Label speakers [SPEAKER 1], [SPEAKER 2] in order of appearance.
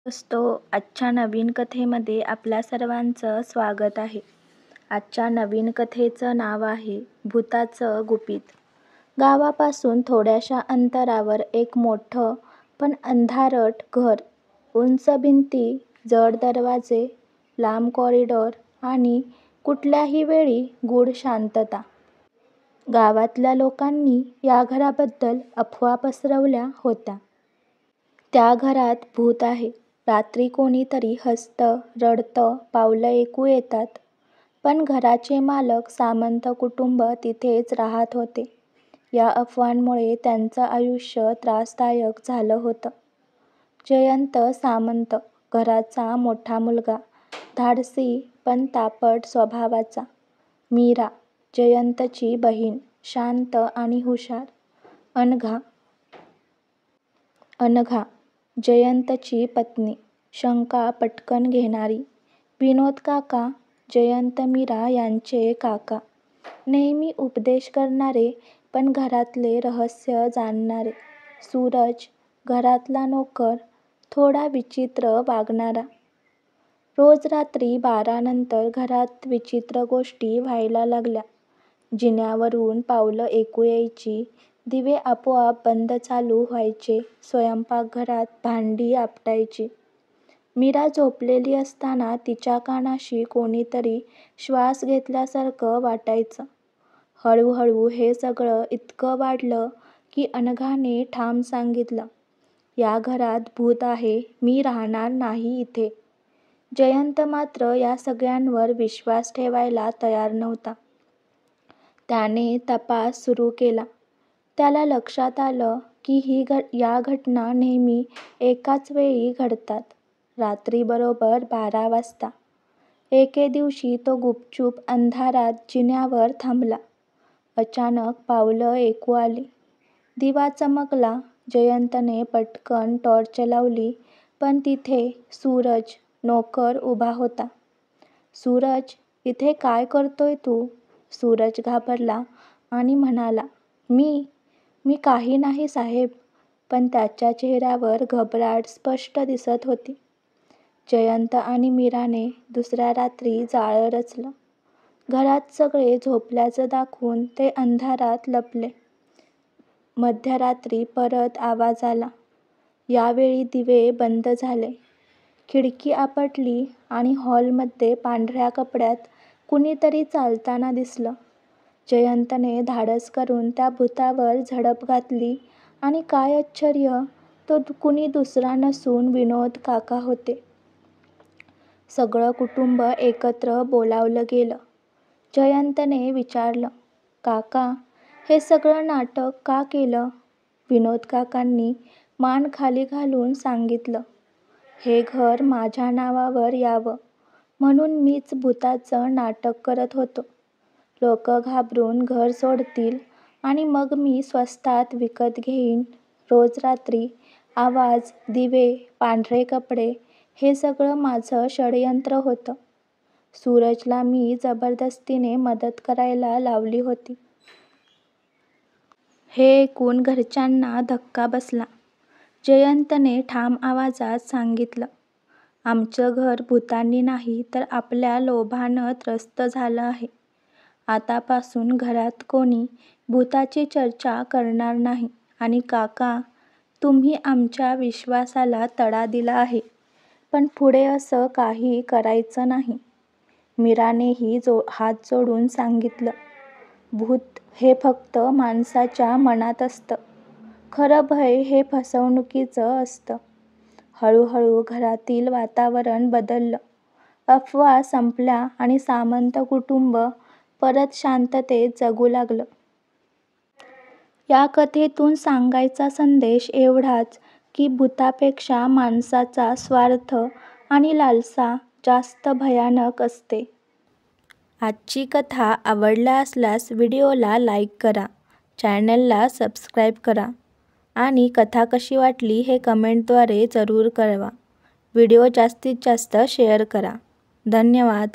[SPEAKER 1] असतो. आजच्या नवीन कथेमध्ये आपल्या सर्वांचं स्वागत आहे. आजच्या नवीन कथेचं नाव आहे भुताचं गुपित. गावापासून थोड्याशा अंतरावर एक मोठं पण अंधारट घर. उंच भिंती, जड दरवाजे, लांब कॉरिडॉर आणि कुठल्याही वेळी गूढ शांतता. गावातल्या लोकांनी या घराबद्दल अफवा पसरवल्या होत्या. त्या घरात भूत आहे. रात्री कोणीतरी हसतं, रडतं, पावलं ऐकू येतात. पण घराचे मालक सामंत कुटुंब तिथेच राहत होते. या अफवांमुळे त्यांचं आयुष्य त्रासदायक झालं होतं. जयंत सामंत घराचा मोठा मुलगा, धाडसी पण तापट स्वभावाचा. मीरा जयंतची बहीण, शांत आणि हुशार. अनघा जयंतची पत्नी, शंका पटकन घेणारी. विनोद काका जयंत मीरा यांचे काका, नेहमी उपदेश करणारे पण घरातले रहस्य जाणणारे. सूरज घरातला नोकर, थोडा विचित्र वागणारा. रोज रात्री 12 नंतर घरात विचित्र गोष्टी व्हायला लागल्या. जिन्यावरून पावलं ऐकू यायची, दिवे आपोआप बंद चालू व्हायचे, स्वयंपाकघरात भांडी आपटायची. मीरा झोपलेली असताना तिच्या कानाशी कोणीतरी श्वास घेतल्यासारखं वाटायचं. हळूहळू हे सगळं इतकं वाढलं की अनघाने ठाम सांगितलं, या घरात भूत आहे, मी राहणार नाही इथे. जयंत मात्र या सगळ्यांवर विश्वास ठेवायला तयार नव्हता. त्याने तपास सुरू केला. त्याला लक्षात आलं की या घटना नेहमी एकाच वेळी घडतात, रात्री बरोबर 12 वाजता. एके दिवशी तो गुपचूप अंधारात जिन्यावर थांबला. अचानक पावलं ऐकू आली. दिवा चमकला. जयंतने पटकन टॉर्च लावली, पण तिथे सूरज नोकर उभा होता. सूरज, इथे काय करतोय तू? सूरज घाबरला आणि म्हणाला, मी काही नाही साहेब. पण त्याच्या चेहऱ्यावर घबराट स्पष्ट दिसत होती. जयंत आणि मीराने दुसऱ्या रात्री जाळं रचलं. घरात सगळे झोपल्याचं दाखवून ते अंधारात लपले. मध्यरात्री परत आवाज आला. यावेळी दिवे बंद झाले. खिडकी आपटली आणि हॉलमध्ये पांढऱ्या कपड्यात कुणीतरी चालताना दिसलं. जयंतने धाडस करून त्या भुतावर झडप घातली आणि काय आश्चर्य, तो कुणी दुसरा नसून विनोद काका होते. सगळं कुटुंब एकत्र बोलावलं गेलं. जयंतने विचारलं, काका, हे सगळं नाटक का केलं? विनोद काकांनी मान खाली घालून सांगितलं, हे घर माझ्या नावावर यावं म्हणून मीच भुताचं नाटक करत होतो. लोक घाबरून घर सोडतील आणि मग मी स्वस्तात विकत घेईन. रोज रात्री आवाज, दिवे, पांढरे कपडे, हे सगळं माझं षडयंत्र होतं. सूरजला मी जबरदस्तीने मदत करायला लावली होती. हे ऐकून घरच्यांना धक्का बसला. जयंतने ठाम आवाजात सांगितलं, आमचं घर भुतांनी नाही तर आपल्या लोभानं त्रस्त झालं आहे. आतापासून घरात कोणी भुताची चर्चा करणार नाही. आणि काका, तुम्ही आमच्या विश्वासाला तडा दिला आहे, पण पुढे असं काही करायचं नाही. मीरानेही हात जोडून सांगितलं, भूत हे फक्त माणसाच्या मनात असतं. खरं भय हे फसवणुकीचं असतं. हळूहळू घरातील वातावरण बदललं. अफवा संपल्या आणि सामंत कुटुंब परत शांततेत जगू लागलं. या कथेतून सांगायचा संदेश एवढाच की भुतापेक्षा माणसाचा स्वार्थ आणि लालसा जास्त भयानक असते. आजची कथा आवडला असल्यास व्हिडिओला लाईक करा, चॅनलला सबस्क्राईब करा आणि कथा कशी वाटली हे कमेंटद्वारे जरूर कळवा. व्हिडिओ जास्तीत जास्त शेअर करा. धन्यवाद.